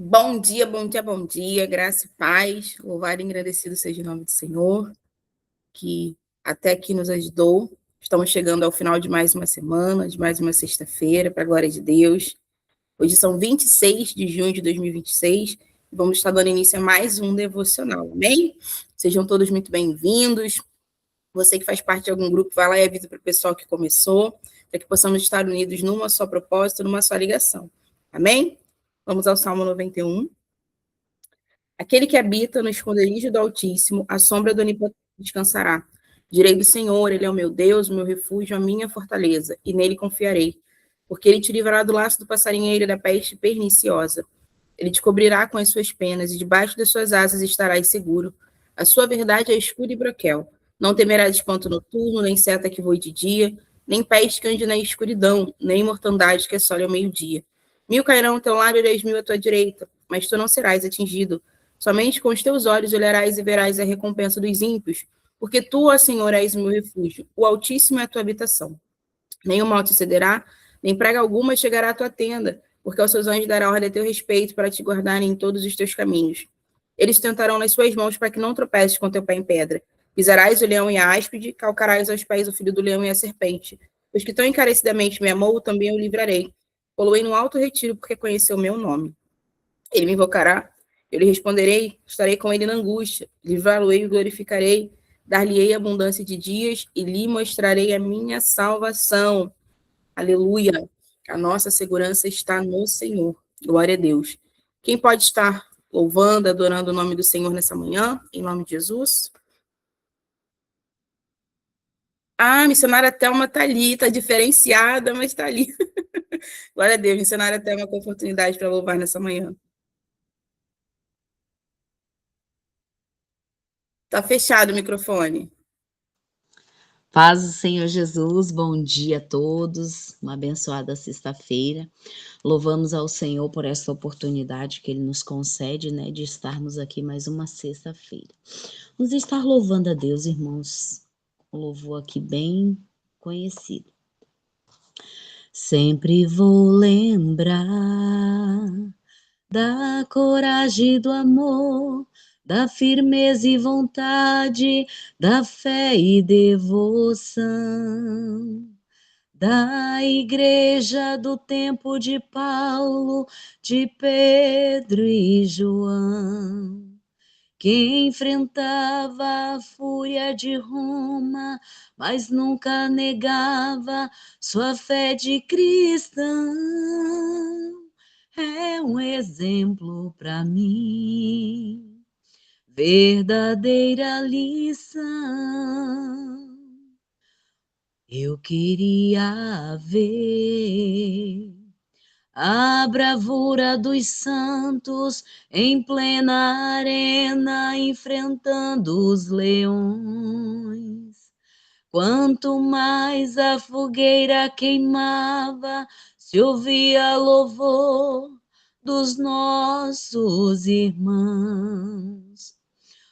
Bom dia, bom dia, bom dia, graça e paz, louvado e agradecido seja o nome do Senhor, que até aqui nos ajudou. Estamos chegando ao final de mais uma semana, de mais uma sexta-feira, para a glória de Deus. Hoje são 26 de junho de 2026 e vamos estar dando início a mais um devocional, amém? Sejam todos muito bem-vindos. Você que faz parte de algum grupo, vai lá e avisa para o pessoal que começou, para que possamos estar unidos numa só propósito, numa só ligação, amém? Vamos ao Salmo 91. Aquele que habita no esconderijo do Altíssimo, a sombra do Onipotente descansará. Direi do Senhor, ele é o meu Deus, o meu refúgio, a minha fortaleza, e nele confiarei. Porque ele te livrará do laço do passarinheiro e da peste perniciosa. Ele te cobrirá com as suas penas, e debaixo das suas asas estarás seguro. A sua verdade é escudo e broquel. Não temerás espanto noturno, nem seta que voe de dia, nem peste que ande na escuridão, nem mortandade que assole ao meio-dia. 1.000 cairão ao teu lado e 10.000 à tua direita, mas tu não serás atingido. Somente com os teus olhos olharás e verás a recompensa dos ímpios, porque tu, ó Senhor, és o meu refúgio, o Altíssimo é a tua habitação. Nem o mal te sucederá, nem praga alguma chegará à tua tenda, porque aos seus anjos dará ordem a teu respeito para te guardarem em todos os teus caminhos. Eles tentarão nas suas mãos para que não tropeces com teu pé em pedra. Pisarás o leão e a áspide, calcarás aos pés o filho do leão e a serpente. Os que tão encarecidamente me amou, também eu livrarei. Poloei no alto retiro, porque conheceu o meu nome. Ele me invocará, eu lhe responderei, estarei com ele na angústia, livrá-lo-ei e glorificarei, dar-lhe-ei abundância de dias e lhe mostrarei a minha salvação. Aleluia! A nossa segurança está no Senhor. Glória a Deus. Quem pode estar louvando, adorando o nome do Senhor nessa manhã, em nome de Jesus? Ah, missionária Thelma está ali, está diferenciada, mas está ali. Glória a Deus, missionária Thelma com oportunidade para louvar nessa manhã. Está fechado o microfone. Paz do Senhor Jesus, bom dia a todos, uma abençoada sexta-feira. Louvamos ao Senhor por essa oportunidade que Ele nos concede, né, de estarmos aqui mais uma sexta-feira. Vamos estar louvando a Deus, irmãos, um louvor aqui bem conhecido. Sempre vou lembrar da coragem do amor, da firmeza e vontade, da fé e devoção, da igreja do tempo de Paulo, de Pedro e João, que enfrentava a fúria de Roma, mas nunca negava sua fé de cristão. É um exemplo para mim, verdadeira lição. Eu queria ver a bravura dos santos em plena arena enfrentando os leões. Quanto mais a fogueira queimava, se ouvia louvor dos nossos irmãos.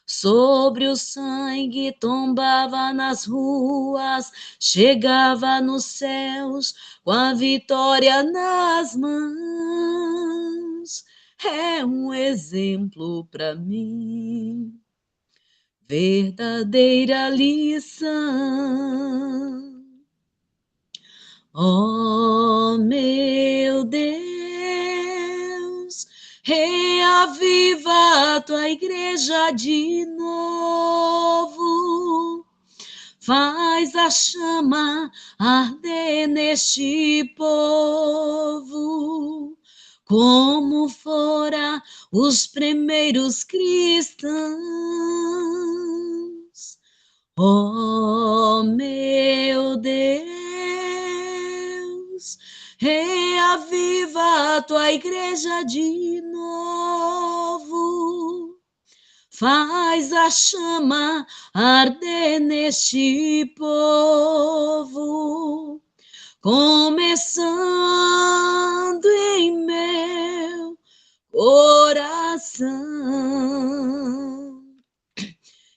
Sobre o sangue tombava nas ruas, chegava nos céus com a vitória nas mãos. É um exemplo para mim, verdadeira lição. Oh, meu Deus, reaviva a tua igreja de novo. Faz a chama arder neste povo, como fora os primeiros cristãos. Oh, meu Deus, reaviva a tua igreja de novo. Faz a chama arder neste povo, começando em meu coração.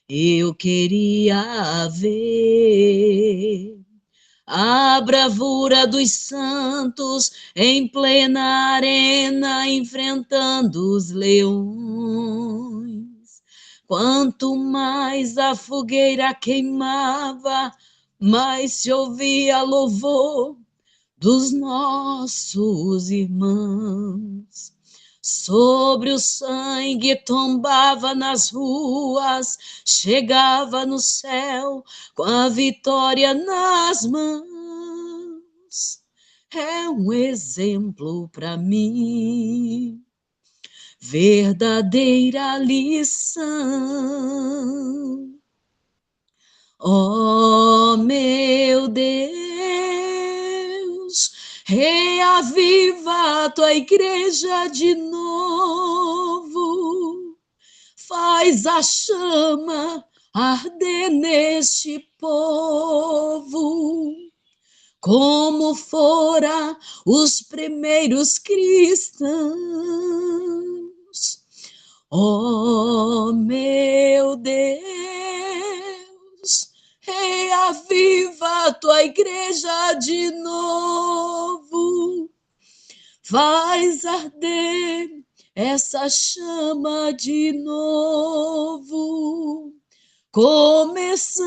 Eu queria ver a a bravura dos santos em plena arena enfrentando os leões. Quanto mais a fogueira queimava, mais se ouvia louvor dos nossos irmãos. Sobre o sangue tombava nas ruas, chegava no céu com a vitória nas mãos. É um exemplo para mim, verdadeira lição. Oh, meu Deus, reaviva a tua igreja de novo. Faz a chama arder neste povo, como fora os primeiros cristãos. Oh, meu Deus, reaviva a tua igreja de novo. Faz arder essa chama de novo, começando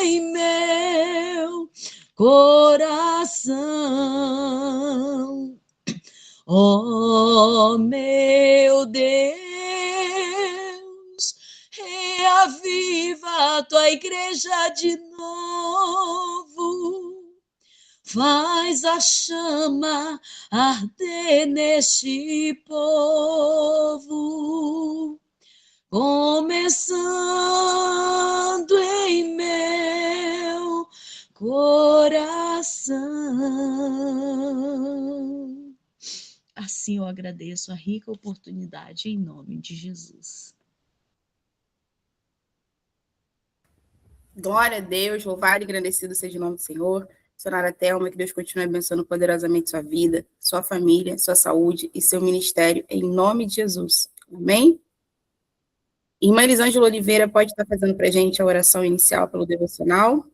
em meu coração. Oh, meu Deus, reaviva a tua igreja de novo. Faz a chama arder neste povo, começando em meu coração. Assim eu agradeço a rica oportunidade em nome de Jesus. Glória a Deus, louvado e agradecido seja o nome do Senhor. Senhora Thelma, que Deus continue abençoando poderosamente sua vida, sua família, sua saúde e seu ministério, em nome de Jesus. Amém? Irmã Elisângela Oliveira pode estar fazendo para a gente a oração inicial pelo devocional,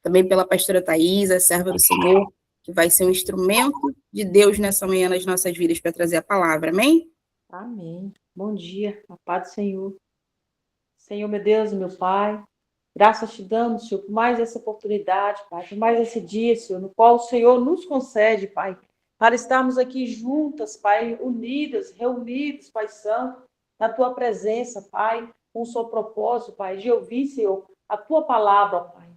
também pela pastora Thaisa, serva do Senhor, que vai ser um instrumento de Deus nessa manhã nas nossas vidas para trazer a palavra. Amém? Amém. Bom dia, a paz do Senhor. Senhor, meu Deus e meu Pai, graças te damos, Senhor, por mais essa oportunidade, Pai, por mais esse dia, Senhor, no qual o Senhor nos concede, Pai, para estarmos aqui juntas, Pai, unidas, reunidos, Pai Santo, na Tua presença, Pai, com o seu propósito, Pai, de ouvir, Senhor, a Tua palavra, Pai.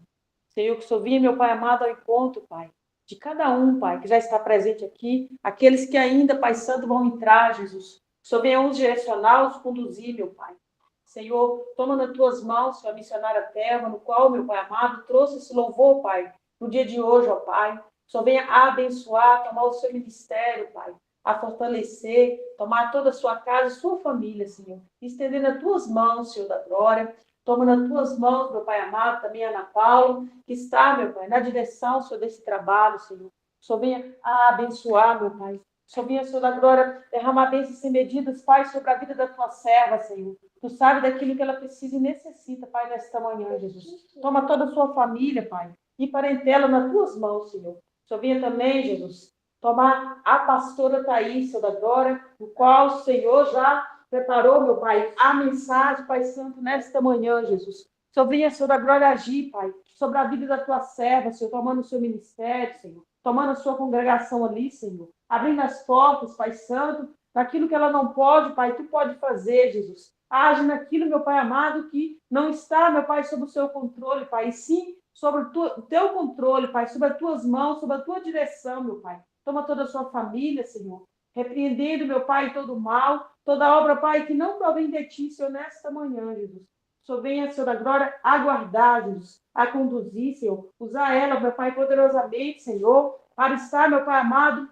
Senhor, que o Senhor vinha, meu Pai amado, ao encontro, Pai, de cada um, Pai, que já está presente aqui, aqueles que ainda, Pai Santo, vão entrar, Jesus. Que o Senhor venha nos direcionar, nos conduzir, meu Pai. Senhor, toma nas tuas mãos, Senhor, a missionária Thelma, no qual, meu Pai amado, trouxe esse louvor, Pai, no dia de hoje, ó Pai. Que o Senhor venha abençoar, tomar o seu ministério, Pai, a fortalecer, tomar toda a sua casa, sua família, Senhor. Estender nas tuas mãos, Senhor da glória. Toma nas tuas mãos, meu Pai amado, também a Ana Paula, que está, meu Pai, na direção, Senhor, desse trabalho, Senhor. Que o Senhor venha abençoar, meu Pai. Só vinha, Senhor da glória, derramar bênçãos sem medidas, Pai, sobre a vida da tua serva, Senhor. Tu sabe daquilo que ela precisa e necessita, Pai, nesta manhã, Jesus. Toma toda a sua família, Pai, e parentela nas tuas mãos, Senhor. Só vinha também, Jesus, tomar a pastora Thaís, Senhor da glória, o qual o Senhor já preparou, meu Pai, a mensagem, Pai Santo, nesta manhã, Jesus. Só vinha, Senhor da glória, agir, Pai, sobre a vida da tua serva, Senhor, tomando o seu ministério, Senhor, tomando a sua congregação ali, Senhor, abrindo as portas, Pai Santo, daquilo que ela não pode, Pai, tu pode fazer, Jesus. Age naquilo, meu Pai amado, que não está, meu Pai, sob o seu controle, Pai, e sim sobre o teu controle, Pai, sobre as tuas mãos, sobre a tua direção, meu Pai. Toma toda a sua família, Senhor, repreendendo, meu Pai, todo o mal, toda obra, Pai, que não provém de ti, Senhor, nesta manhã, Jesus. Senhor, venha, Senhor da glória, aguardar, Jesus, a conduzir, Senhor, usar ela, meu Pai, poderosamente, Senhor, para estar, meu Pai amado,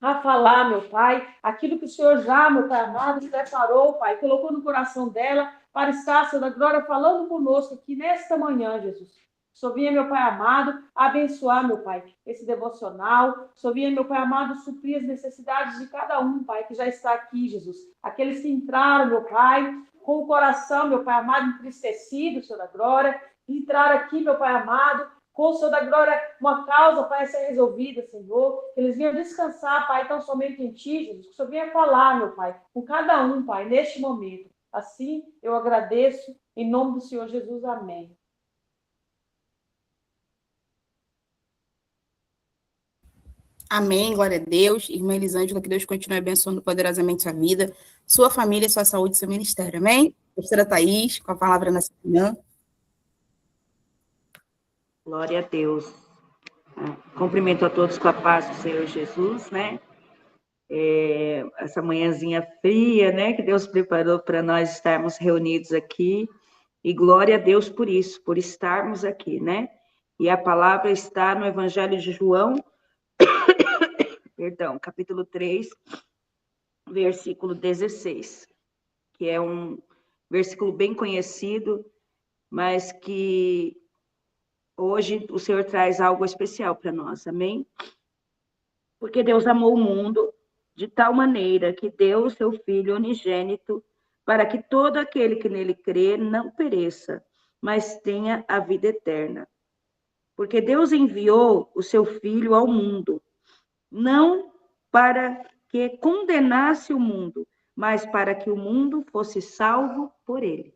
a falar, meu Pai, aquilo que o Senhor já, meu Pai amado, preparou, Pai, colocou no coração dela, para estar, Senhor da glória, falando conosco aqui nesta manhã, Jesus. Só vinha, meu Pai amado, abençoar, meu Pai, esse devocional. Só vinha, meu Pai amado, suprir as necessidades de cada um, Pai, que já está aqui, Jesus. Aqueles que entraram, meu Pai, com o coração, meu Pai amado, entristecido, Senhor da glória, entraram aqui, meu Pai amado, com o Senhor da glória, uma causa para ser resolvida, Senhor. Que eles venham descansar, Pai, tão somente em Ti, Jesus. Que o Senhor venha falar, meu Pai, com cada um, Pai, neste momento. Assim, eu agradeço, em nome do Senhor Jesus. Amém. Amém, glória a Deus. Irmã Elisângela, que Deus continue abençoando poderosamente sua vida, sua família, sua saúde, seu ministério. Amém? Pastora Thaís, com a palavra nessa manhã. Glória a Deus. Cumprimento a todos com a paz do Senhor Jesus, né? Essa manhãzinha fria, né? Que Deus preparou para nós estarmos reunidos aqui. E glória a Deus por isso, por estarmos aqui, né? E a palavra está no Evangelho de João, perdão, capítulo 3, versículo 16, que é um versículo bem conhecido, mas que hoje o Senhor traz algo especial para nós, amém? Porque Deus amou o mundo de tal maneira que deu o seu Filho unigênito para que todo aquele que nele crê não pereça, mas tenha a vida eterna. Porque Deus enviou o seu Filho ao mundo, não para que condenasse o mundo, mas para que o mundo fosse salvo por ele.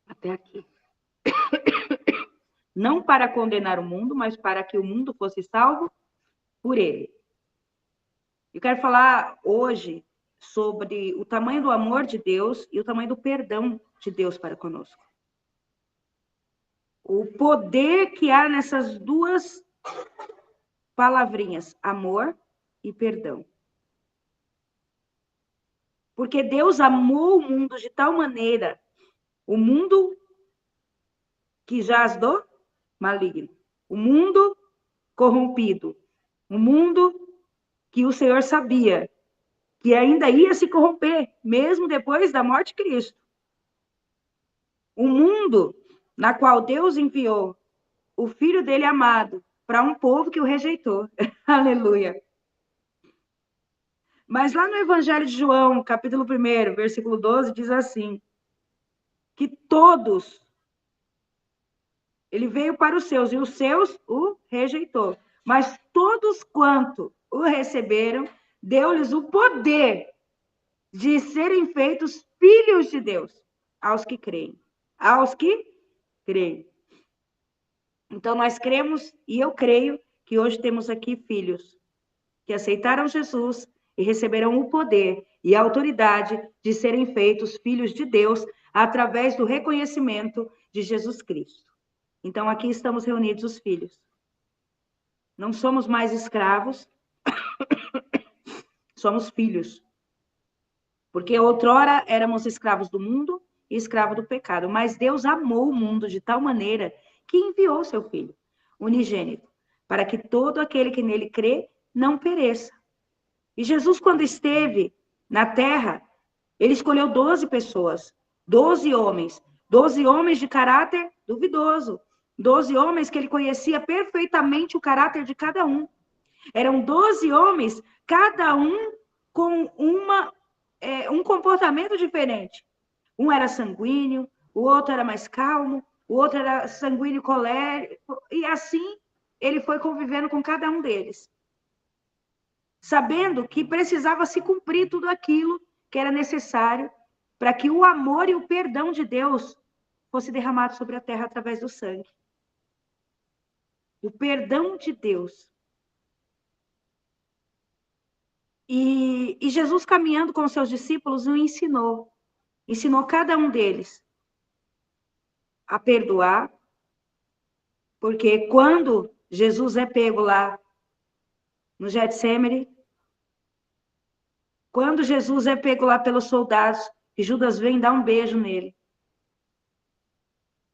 Até aqui. Não para condenar o mundo, mas para que o mundo fosse salvo por ele. Eu quero falar hoje sobre o tamanho do amor de Deus e o tamanho do perdão de Deus para conosco. O poder que há nessas duas palavrinhas, amor e perdão. Porque Deus amou o mundo de tal maneira, o mundo que jaz do maligno, o mundo corrompido, o mundo que o Senhor sabia que ainda ia se corromper, mesmo depois da morte de Cristo. O mundo na qual Deus enviou o Filho dele amado para um povo que o rejeitou. Aleluia. Mas lá no Evangelho de João, capítulo 1, versículo 12, diz assim, que todos, ele veio para os seus, e os seus o rejeitou. Mas todos quanto o receberam, deu-lhes o poder de serem feitos filhos de Deus, aos que creem. Aos que creem. Então, nós cremos, e eu creio, que hoje temos aqui filhos que aceitaram Jesus e receberão o poder e a autoridade de serem feitos filhos de Deus através do reconhecimento de Jesus Cristo. Então, aqui estamos reunidos os filhos. Não somos mais escravos, somos filhos. Porque outrora éramos escravos do mundo e escravos do pecado. Mas Deus amou o mundo de tal maneira que enviou seu Filho unigênito, para que todo aquele que nele crê não pereça. E Jesus, quando esteve na terra, ele escolheu 12 pessoas, 12 homens de caráter duvidoso, 12 homens que ele conhecia perfeitamente o caráter de cada um. Eram 12 homens, cada um com um comportamento diferente. Um era sanguíneo, o outro era mais calmo, o outro era sanguíneo colérico, e assim ele foi convivendo com cada um deles, sabendo que precisava se cumprir tudo aquilo que era necessário para que o amor e o perdão de Deus fosse derramado sobre a terra através do sangue. O perdão de Deus. E Jesus, caminhando com os seus discípulos, o ensinou cada um deles a perdoar, porque quando Jesus é pego lá no Getsemane, quando Jesus é pego lá pelos soldados, e Judas vem dar um beijo nele.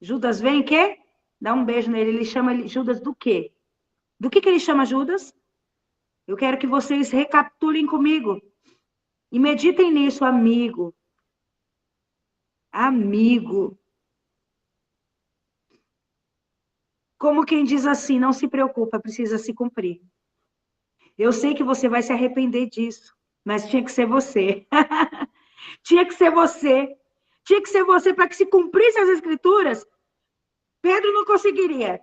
Judas vem quê? Dá um beijo nele. Ele chama Judas do quê? Do que ele chama Judas? Eu quero que vocês recapitulem comigo e meditem nisso, amigo. Amigo. Como quem diz assim, não se preocupa, precisa se cumprir. Eu sei que você vai se arrepender disso, mas tinha que ser você. Tinha que ser você. Tinha que ser você para que se cumprisse as escrituras. Pedro não conseguiria.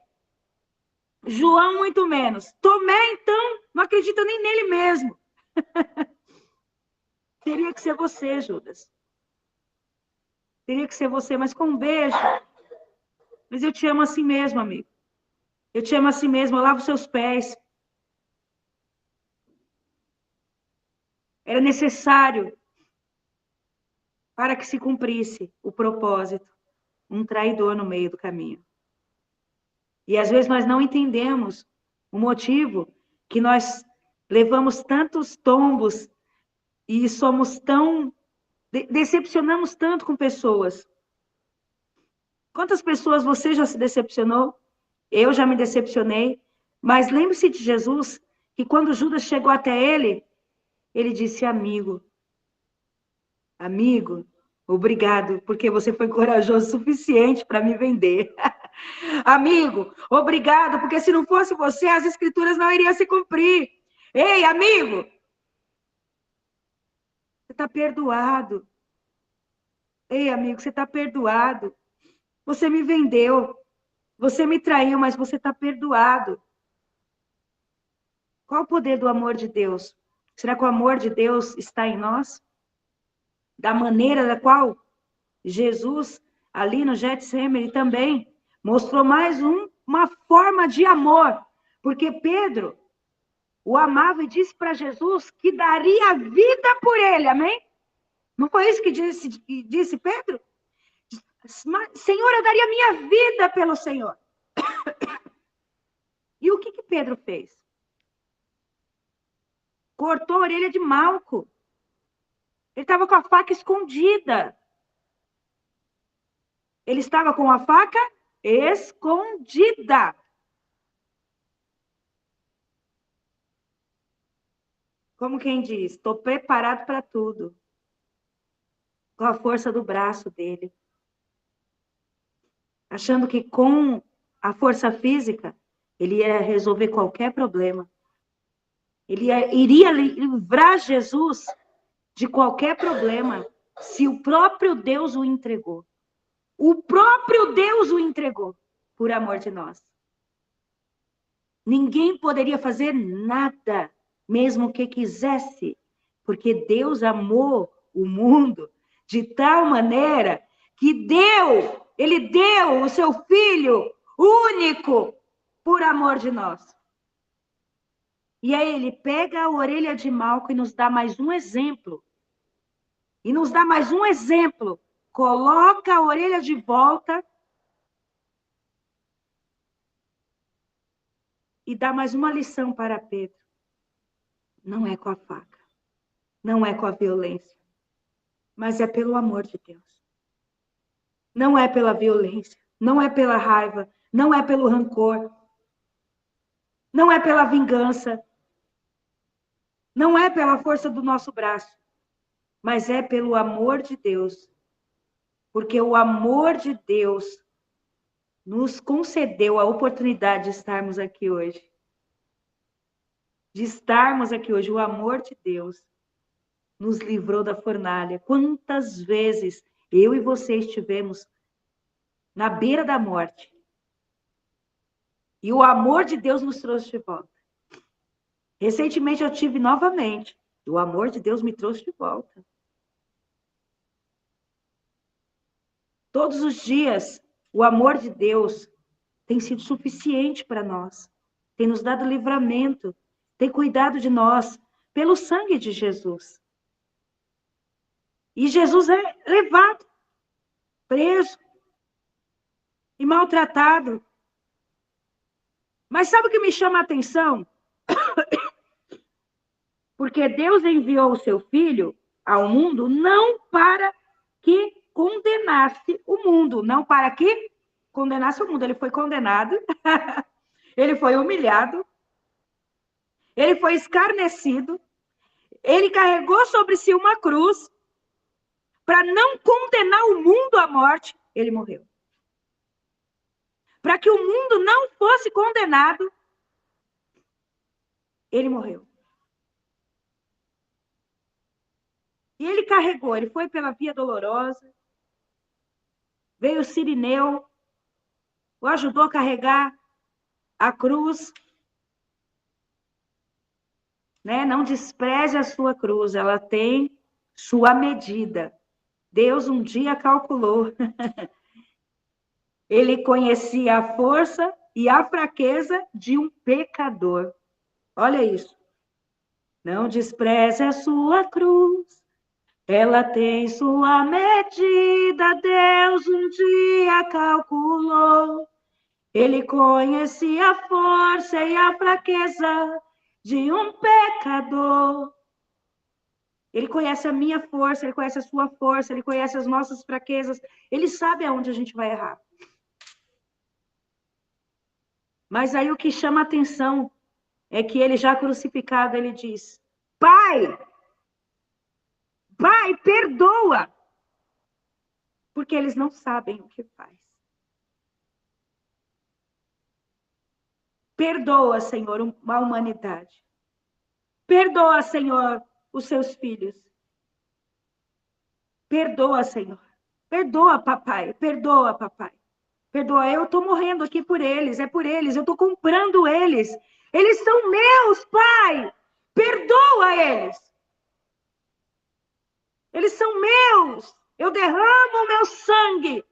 João, muito menos. Tomé, então, não acredita nem nele mesmo. Teria que ser você, Judas. Teria que ser você, mas com um beijo. Mas eu te amo assim mesmo, amigo. Eu te amo assim mesmo, eu lavo seus pés. Era necessário para que se cumprisse o propósito. Um traidor no meio do caminho. E às vezes nós não entendemos o motivo que nós levamos tantos tombos e somos tão... decepcionamos tanto com pessoas. Quantas pessoas você já se decepcionou? Eu já me decepcionei. Mas lembre-se de Jesus, que quando Judas chegou até ele, ele disse: amigo, obrigado, porque você foi corajoso o suficiente para me vender. Amigo, obrigado, porque se não fosse você, as escrituras não iriam se cumprir. Ei, amigo, você está perdoado. Ei, amigo, você está perdoado. Você me vendeu, você me traiu, mas você está perdoado. Qual o poder do amor de Deus? Será que o amor de Deus está em nós? Da maneira da qual Jesus, ali no Getsemane também, mostrou mais uma forma de amor. Porque Pedro o amava e disse para Jesus que daria a vida por ele, amém? Não foi isso que disse Pedro? Senhor, eu daria minha vida pelo Senhor. E o que Pedro fez? Cortou a orelha de Malco. Ele estava com a faca escondida. Ele estava com a faca escondida. Como quem diz, estou preparado para tudo. Com a força do braço dele. Achando que com a força física, ele ia resolver qualquer problema. Ele iria livrar Jesus de qualquer problema se o próprio Deus o entregou. O próprio Deus o entregou por amor de nós. Ninguém poderia fazer nada, mesmo que quisesse, porque Deus amou o mundo de tal maneira que Ele deu o seu Filho único por amor de nós. E aí ele pega a orelha de Malco e nos dá mais um exemplo. Coloca a orelha de volta e dá mais uma lição para Pedro. Não é com a faca, não é com a violência, mas é pelo amor de Deus. Não é pela violência, não é pela raiva, não é pelo rancor, não é pela vingança, não é pela força do nosso braço, mas é pelo amor de Deus. Porque o amor de Deus nos concedeu a oportunidade de estarmos aqui hoje. O amor de Deus nos livrou da fornalha. Quantas vezes eu e você estivemos na beira da morte. E o amor de Deus nos trouxe de volta. Recentemente eu tive novamente. E o amor de Deus me trouxe de volta. Todos os dias, o amor de Deus tem sido suficiente para nós. Tem nos dado livramento. Tem cuidado de nós pelo sangue de Jesus. E Jesus é levado, preso e maltratado. Mas sabe o que me chama a atenção? Porque Deus enviou o seu Filho ao mundo não para que condenasse o mundo, não para que condenasse o mundo. Ele foi condenado, ele foi humilhado, ele foi escarnecido, ele carregou sobre si uma cruz para não condenar o mundo à morte, ele morreu. Para que o mundo não fosse condenado, ele morreu. E ele carregou, ele foi pela via dolorosa, veio o Cirineu, o ajudou a carregar a cruz. Né? Não despreze a sua cruz, ela tem sua medida. Deus um dia calculou. Ele conhecia a força e a fraqueza de um pecador. Olha isso. Não despreze a sua cruz, ela tem sua medida. Deus um dia calculou. Ele conhecia a força e a fraqueza de um pecador. Ele conhece a minha força, ele conhece a sua força, ele conhece as nossas fraquezas. Ele sabe aonde a gente vai errar. Mas aí o que chama a atenção é que ele já crucificado, ele diz: Pai, Pai, perdoa, porque eles não sabem o que faz. Perdoa, Senhor, a humanidade. Perdoa, Senhor, os seus filhos. Perdoa, Senhor. Perdoa, papai. Perdoa, papai. Perdoa, eu estou morrendo aqui por eles, é por eles, eu estou comprando eles. Eles são meus, Pai. Perdoa eles. Eles são meus. Eu derramo o meu sangue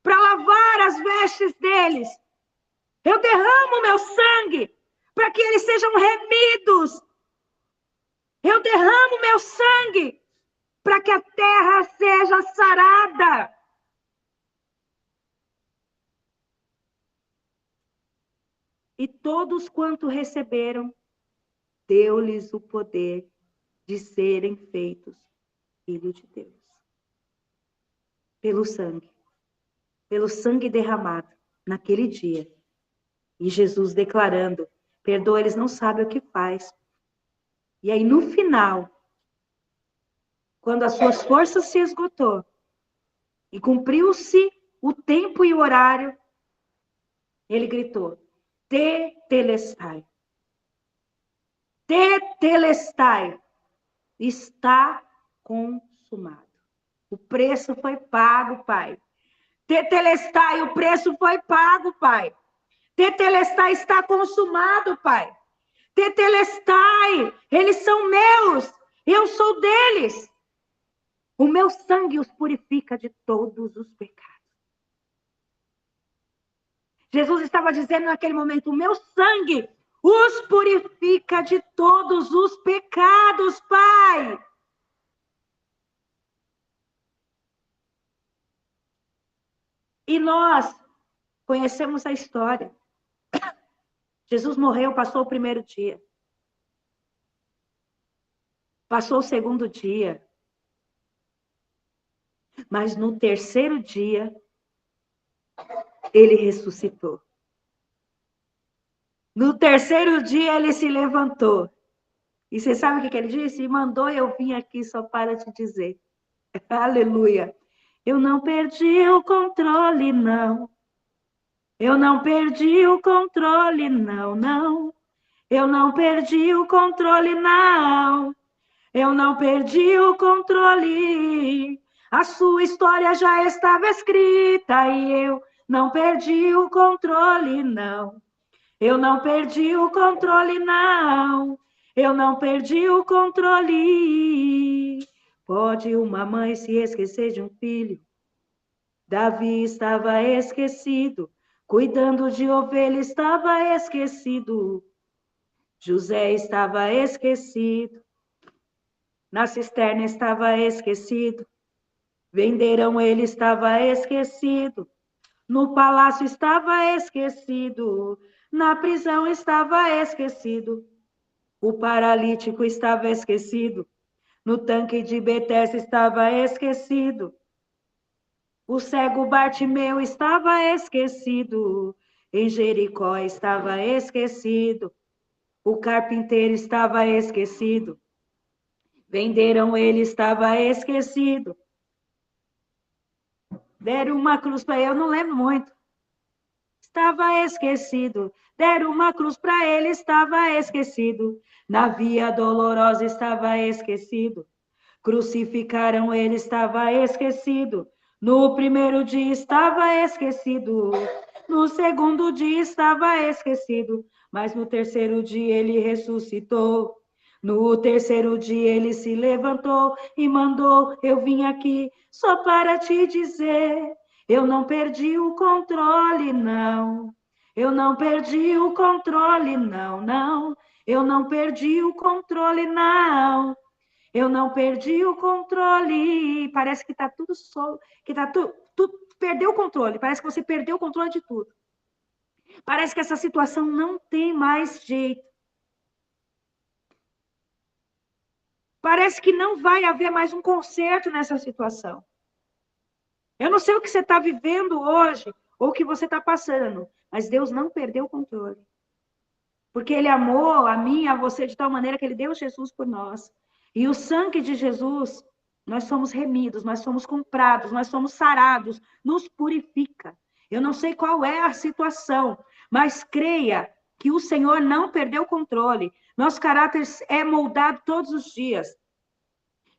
para lavar as vestes deles. Eu derramo o meu sangue para que eles sejam remidos. Eu derramo o meu sangue para que a terra seja sarada. E todos quanto receberam, deu-lhes o poder de serem feitos filhos de Deus. Pelo sangue derramado naquele dia. E Jesus declarando: perdoa, eles não sabem o que faz. E aí no final, quando as suas forças se esgotou e cumpriu-se o tempo e o horário, ele gritou: Tetelestai. Tetelestai. Está consumado. O preço foi pago, Pai. Tetelestai, o preço foi pago, Pai. Tetelestai, está consumado, Pai. Tetelestai, eles são meus, eu sou deles. O meu sangue os purifica de todos os pecados. Jesus estava dizendo naquele momento: o meu sangue os purifica de todos os pecados, Pai. E nós conhecemos a história. Jesus morreu, passou o primeiro dia. Passou o segundo dia. Mas no terceiro dia, ele ressuscitou. No terceiro dia, ele se levantou. E você sabe o que ele disse? E mandou eu vir aqui só para te dizer. Aleluia. Eu não perdi o controle, não. Eu não perdi o controle, não, não. Eu não perdi o controle, não. Eu não perdi o controle. A sua história já estava escrita e eu não perdi o controle, não. Eu não perdi o controle, não. Eu não perdi o controle. Pode uma mãe se esquecer de um filho? Davi estava esquecido. Cuidando de ovelha estava esquecido. José estava esquecido. Na cisterna estava esquecido. Venderam ele, estava esquecido. No palácio estava esquecido. Na prisão estava esquecido. O paralítico estava esquecido. No tanque de Betesda estava esquecido. O cego Bartimeu estava esquecido. Em Jericó estava esquecido. O carpinteiro estava esquecido. Venderam ele, estava esquecido. Deram uma cruz para ele, eu não lembro muito. Estava esquecido. Deram uma cruz para ele, estava esquecido. Na via dolorosa estava esquecido. Crucificaram ele, estava esquecido. No primeiro dia estava esquecido. No segundo dia estava esquecido, mas no terceiro dia ele ressuscitou. No terceiro dia ele se levantou e mandou: eu vim aqui só para te dizer, eu não perdi o controle, não. Eu não perdi o controle, não, não. Eu não perdi o controle, não. Eu não perdi o controle. Parece que tá tudo solto, que tá tudo perdeu o controle. Parece que você perdeu o controle de tudo. Parece que essa situação não tem mais jeito. Parece que não vai haver mais um conserto nessa situação. Eu não sei o que você está vivendo hoje, ou o que você está passando, mas Deus não perdeu o controle. Porque Ele amou a mim e a você de tal maneira que Ele deu Jesus por nós. E o sangue de Jesus, nós somos remidos, nós somos comprados, nós somos sarados, nos purifica. Eu não sei qual é a situação, mas creia que o Senhor não perdeu o controle. Nosso caráter é moldado todos os dias.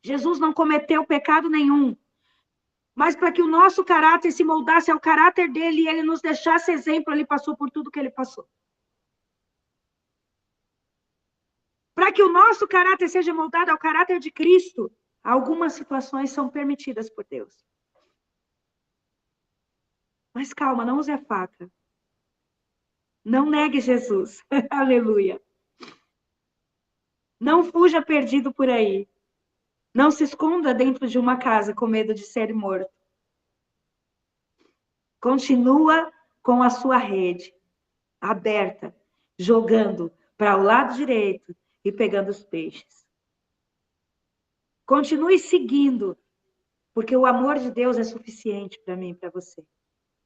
Jesus não cometeu pecado nenhum. Mas para que o nosso caráter se moldasse ao caráter dele e ele nos deixasse exemplo, ele passou por tudo que ele passou. Para que o nosso caráter seja moldado ao caráter de Cristo, algumas situações são permitidas por Deus. Mas calma, não use a faca. Não negue Jesus. Aleluia. Não fuja perdido por aí. Não se esconda dentro de uma casa com medo de ser morto. Continua com a sua rede aberta, jogando para o lado direito e pegando os peixes. Continue seguindo, porque o amor de Deus é suficiente para mim e para você.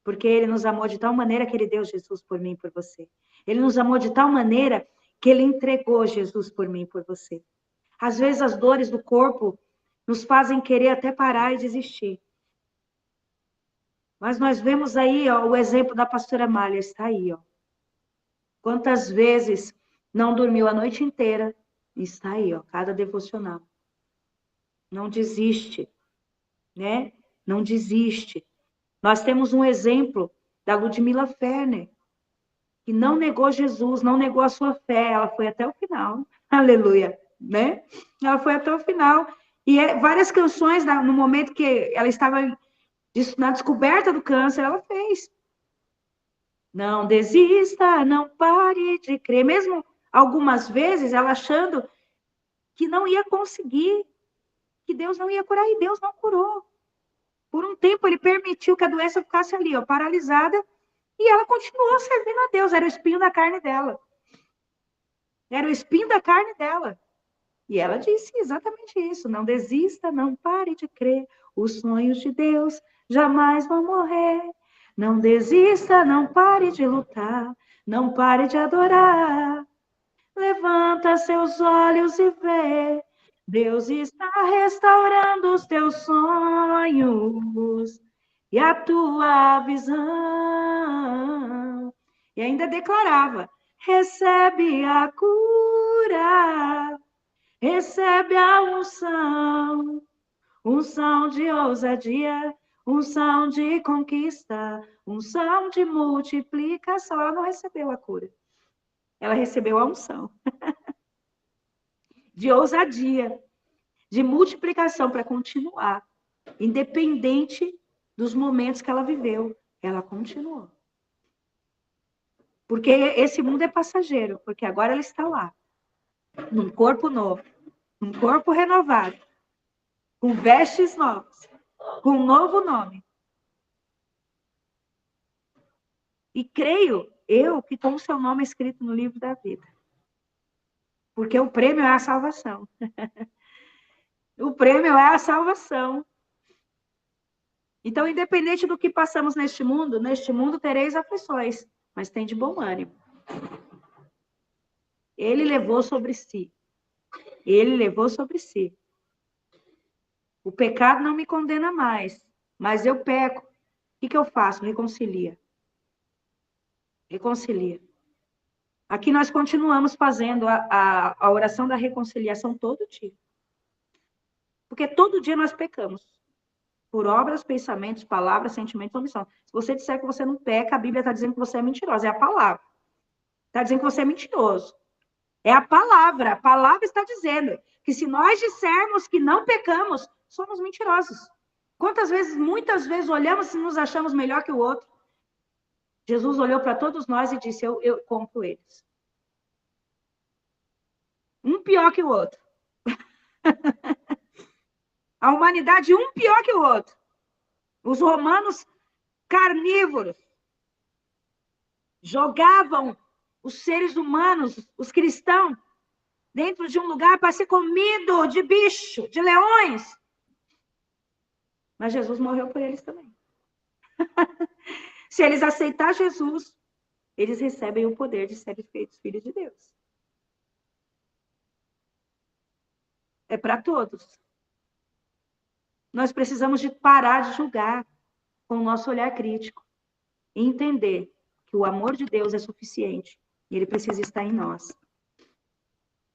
Porque Ele nos amou de tal maneira que Ele deu Jesus por mim e por você. Ele nos amou de tal maneira que Ele entregou Jesus por mim e por você. Às vezes as dores do corpo nos fazem querer até parar e desistir. Mas nós vemos aí, ó, o exemplo da pastora Malha, está aí, ó. Quantas vezes não dormiu a noite inteira? Está aí, ó, cada devocional. Não desiste, né? Não desiste. Nós temos um exemplo da Ludmila Ferner, que não negou Jesus, não negou a sua fé, ela foi até o final. Aleluia, né? Ela foi até o final. E várias canções, no momento que ela estava na descoberta do câncer, ela fez. Não desista, não pare de crer. Mesmo algumas vezes ela achando que não ia conseguir, que Deus não ia curar, e Deus não curou. Por um tempo ele permitiu que a doença ficasse ali, ó, paralisada, e ela continuou servindo a Deus. Era o espinho da carne dela. Era o espinho da carne dela. E ela disse exatamente isso. Não desista, não pare de crer. Os sonhos de Deus jamais vão morrer. Não desista, não pare de lutar. Não pare de adorar. Levanta seus olhos e vê. Deus está restaurando os teus sonhos e a tua visão. E ainda declarava: recebe a cura, recebe a unção, unção de ousadia, unção de conquista, unção de multiplicação. Ela não recebeu a cura, ela recebeu a unção de ousadia, de multiplicação para continuar, independente dos momentos que ela viveu, ela continuou. Porque esse mundo é passageiro, porque agora ela está lá, num corpo novo, num corpo renovado, com vestes novas, com um novo nome. E creio eu que com o seu nome escrito no livro da vida. Porque o prêmio é a salvação. O prêmio é a salvação. Então, independente do que passamos neste mundo tereis aflições, mas tem de bom ânimo. Ele levou sobre si. Ele levou sobre si. O pecado não me condena mais, mas eu peco. O que eu faço? Reconcilia. Reconcilia. Aqui nós continuamos fazendo a oração da reconciliação todo dia. Porque todo dia nós pecamos. por obras, pensamentos, palavras, sentimentos, omissão. Se você disser que você não peca, a Bíblia está dizendo que você é mentiroso. É a palavra. Está dizendo que você é mentiroso. É a palavra. A palavra está dizendo que se nós dissermos que não pecamos, somos mentirosos. Quantas vezes, muitas vezes, olhamos e nos achamos melhor que o outro. Jesus olhou para todos nós e disse, eu compro eles. Um pior que o outro. A humanidade, um pior que o outro. Os romanos carnívoros jogavam os seres humanos, os cristãos, dentro de um lugar para ser comido de bicho, de leões. Mas Jesus morreu por eles também. Se eles aceitar Jesus, eles recebem o poder de serem feitos filhos de Deus. É para todos. Nós precisamos de parar de julgar com o nosso olhar crítico e entender que o amor de Deus é suficiente e ele precisa estar em nós.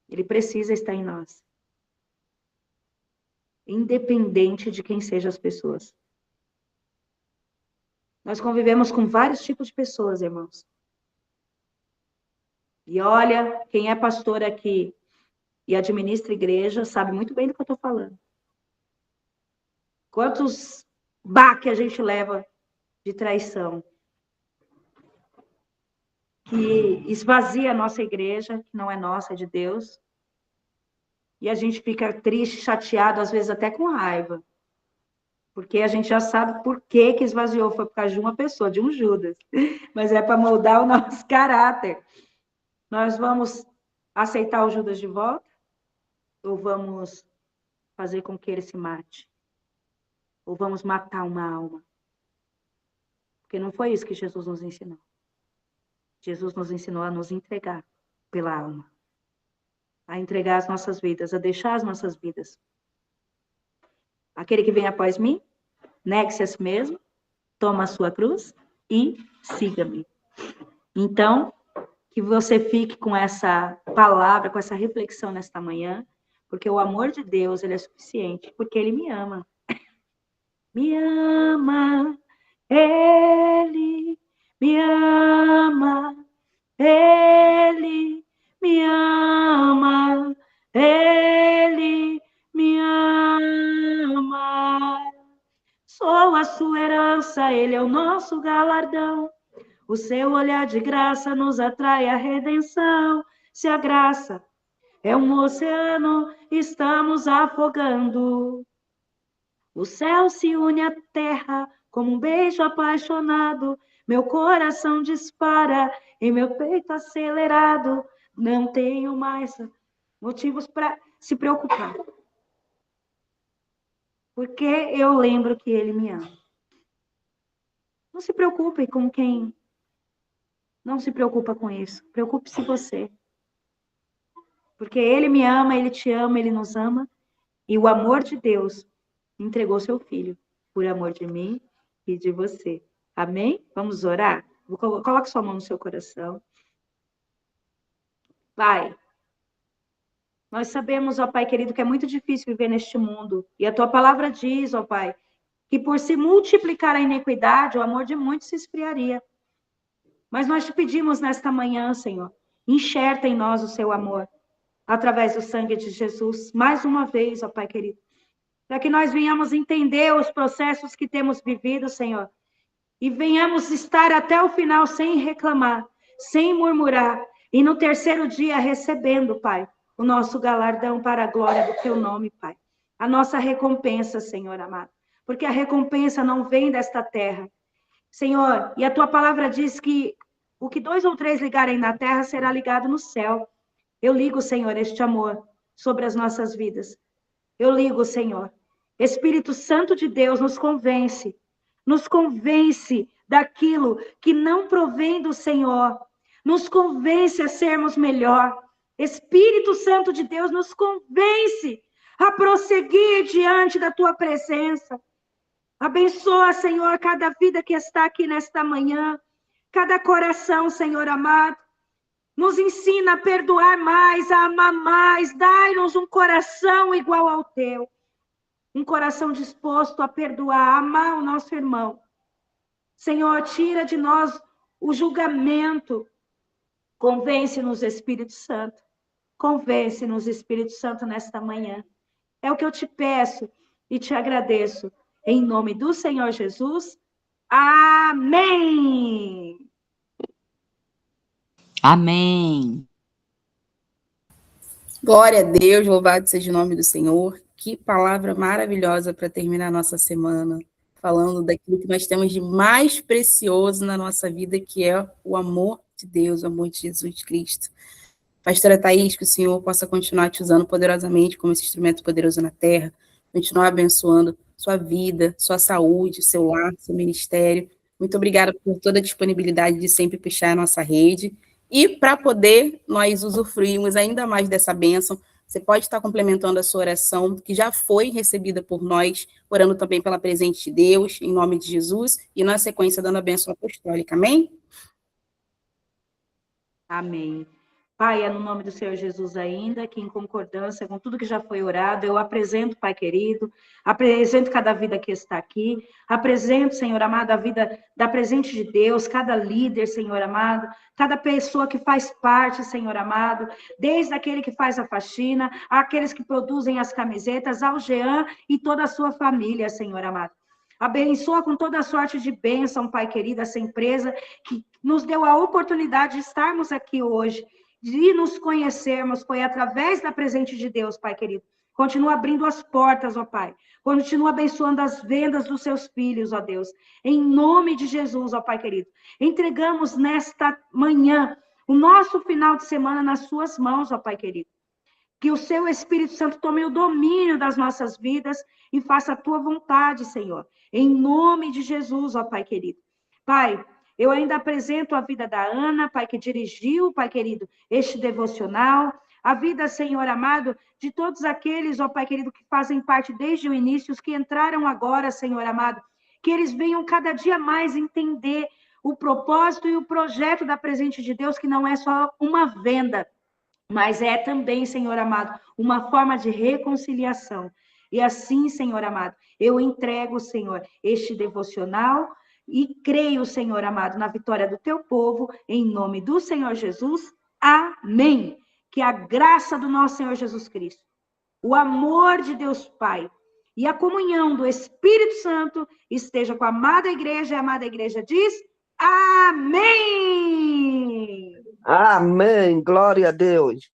Ele precisa estar em nós. Independente de quem sejam as pessoas. Nós convivemos com vários tipos de pessoas, irmãos. E olha, quem é pastor aqui e administra igreja sabe muito bem do que eu estou falando. Quantos baques a gente leva de traição, que esvazia a nossa igreja, que não é nossa, é de Deus. E a gente fica triste, chateado, às vezes até com raiva. Porque a gente já sabe por que esvaziou. Foi por causa de uma pessoa, de um Judas. Mas é para moldar o nosso caráter. Nós vamos aceitar o Judas de volta? Ou vamos fazer com que ele se mate? Ou vamos matar uma alma? Porque não foi isso que Jesus nos ensinou. Jesus nos ensinou a nos entregar pela alma. A entregar as nossas vidas, a deixar as nossas vidas. Aquele que vem após mim, negue-se a si mesmo, toma a sua cruz e siga-me. Então, que você fique com essa palavra, com essa reflexão nesta manhã, porque o amor de Deus, ele é suficiente, porque ele me ama. Me ama, ele me ama, ele me ama, ele me ama. Sou a sua herança, ele é o nosso galardão. O seu olhar de graça nos atrai à redenção. Se a graça é um oceano, estamos afogando. O céu se une à terra como um beijo apaixonado. Meu coração dispara em meu peito acelerado. Não tenho mais motivos para se preocupar. Porque eu lembro que ele me ama. Não se preocupe com quem não se preocupa com isso. Preocupe-se você. Porque ele me ama, ele te ama, ele nos ama. E o amor de Deus entregou seu filho por amor de mim e de você. Amém? Vamos orar? Coloque sua mão no seu coração. Pai, nós sabemos, ó Pai querido, que é muito difícil viver neste mundo. E a tua palavra diz, ó Pai, que por se multiplicar a iniquidade, o amor de muitos se esfriaria. Mas nós te pedimos nesta manhã, Senhor, enxerta em nós o seu amor, através do sangue de Jesus, mais uma vez, ó Pai querido, para que nós venhamos entender os processos que temos vivido, Senhor, e venhamos estar até o final sem reclamar, sem murmurar, e no terceiro dia recebendo, Pai, o nosso galardão para a glória do teu nome, Pai. A nossa recompensa, Senhor amado, porque a recompensa não vem desta terra. Senhor, e a tua palavra diz que o que 2 ou 3 ligarem na terra será ligado no céu. Eu ligo, Senhor, este amor sobre as nossas vidas. Eu ligo, Senhor. Espírito Santo de Deus nos convence daquilo que não provém do Senhor, nos convence a sermos melhor. Espírito Santo de Deus nos convence a prosseguir diante da tua presença. Abençoa, Senhor, cada vida que está aqui nesta manhã, cada coração, Senhor amado. Nos ensina a perdoar mais, a amar mais. Dai-nos um coração igual ao teu. um coração disposto a perdoar, a amar o nosso irmão. Senhor, tira de nós o julgamento. Convence-nos, Espírito Santo. Convence-nos, Espírito Santo, nesta manhã. É o que eu te peço e te agradeço. Em nome do Senhor Jesus. Amém! Amém. Glória a Deus, louvado seja o nome do Senhor. Que palavra maravilhosa para terminar a nossa semana, falando daquilo que nós temos de mais precioso na nossa vida, que é o amor de Deus, o amor de Jesus Cristo. Pastora Thaís, que o Senhor possa continuar te usando poderosamente como esse instrumento poderoso na terra, continuar abençoando sua vida, sua saúde, seu lar, seu ministério. Muito obrigada por toda a disponibilidade de sempre puxar a nossa rede. E para poder nós usufruirmos ainda mais dessa bênção, você pode estar complementando a sua oração, que já foi recebida por nós, orando também pela presença de Deus, em nome de Jesus, e na sequência dando a bênção apostólica. Amém? Amém. Pai, é no nome do Senhor Jesus ainda, que em concordância com tudo que já foi orado, eu apresento, Pai querido, apresento cada vida que está aqui, apresento, Senhor amado, a vida da presente de Deus, cada líder, Senhor amado, cada pessoa que faz parte, Senhor amado, desde aquele que faz a faxina, aqueles que produzem as camisetas, ao Jean e toda a sua família, Senhor amado. Abençoa com toda a sorte de bênção, Pai querido, essa empresa que nos deu a oportunidade de estarmos aqui hoje, de nos conhecermos, foi através da presente de Deus, Pai querido. Continua abrindo as portas, ó Pai. Continua abençoando as vendas dos seus filhos, ó Deus. Em nome de Jesus, ó Pai querido. Entregamos nesta manhã o nosso final de semana nas suas mãos, ó Pai querido. Que o seu Espírito Santo tome o domínio das nossas vidas e faça a tua vontade, Senhor. Em nome de Jesus, ó Pai querido. Pai, eu ainda apresento a vida da Ana, Pai, que dirigiu, Pai querido, este devocional. A vida, Senhor amado, de todos aqueles, ó Pai querido, que fazem parte desde o início, os que entraram agora, Senhor amado, que eles venham cada dia mais entender o propósito e o projeto da presente de Deus, que não é só uma venda, mas é também, Senhor amado, uma forma de reconciliação. E assim, Senhor amado, eu entrego, Senhor, este devocional e creio, Senhor amado, na vitória do teu povo, em nome do Senhor Jesus. Amém. Que a graça do nosso Senhor Jesus Cristo, o amor de Deus Pai e a comunhão do Espírito Santo esteja com a amada igreja, e a amada igreja diz amém! Amém, glória a Deus.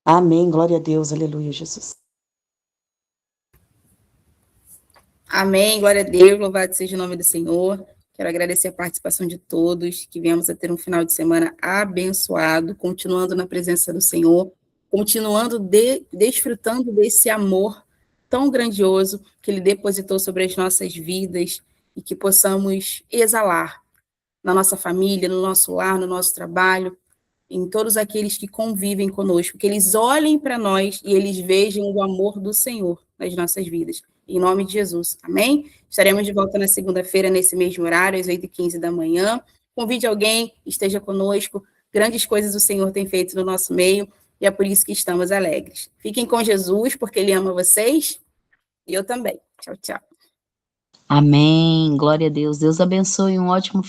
Amém, glória a Deus, aleluia, Jesus. Amém, glória a Deus, louvado seja o nome do Senhor. Quero agradecer a participação de todos, que viemos a ter um final de semana abençoado, continuando na presença do Senhor, continuando desfrutando desse amor tão grandioso que Ele depositou sobre as nossas vidas e que possamos exalar na nossa família, no nosso lar, no nosso trabalho, em todos aqueles que convivem conosco, que eles olhem para nós e eles vejam o amor do Senhor nas nossas vidas. Em nome de Jesus, amém? Estaremos de volta na segunda-feira, nesse mesmo horário, às 8h15 da manhã. Convide alguém, esteja conosco. Grandes coisas o Senhor tem feito no nosso meio e é por isso que estamos alegres. Fiquem com Jesus, porque Ele ama vocês e eu também. Tchau, tchau. Amém. Glória a Deus. Deus abençoe. Um ótimo final de